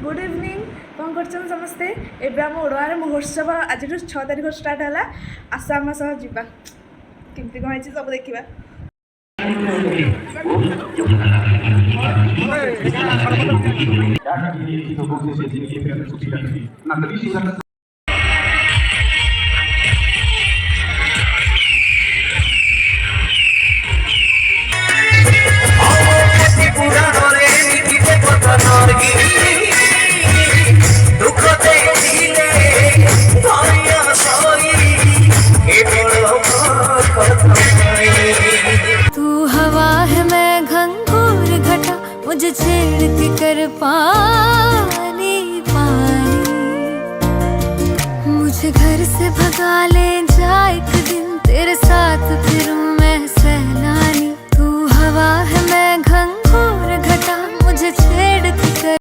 good evening कौन कर समस्ते एवं आम ओडवार महोत्सव आज 6 तारिख स्टार्ट है आस आम सह जावा केमती कौन है सब देखा मुझे छेड़ के कर पानी पानी मुझे घर से भगा ले जा एक दिन तेरे साथ फिरूं मैं सैलानी तू हवा है मैं घंघोर घटा मुझे छेड़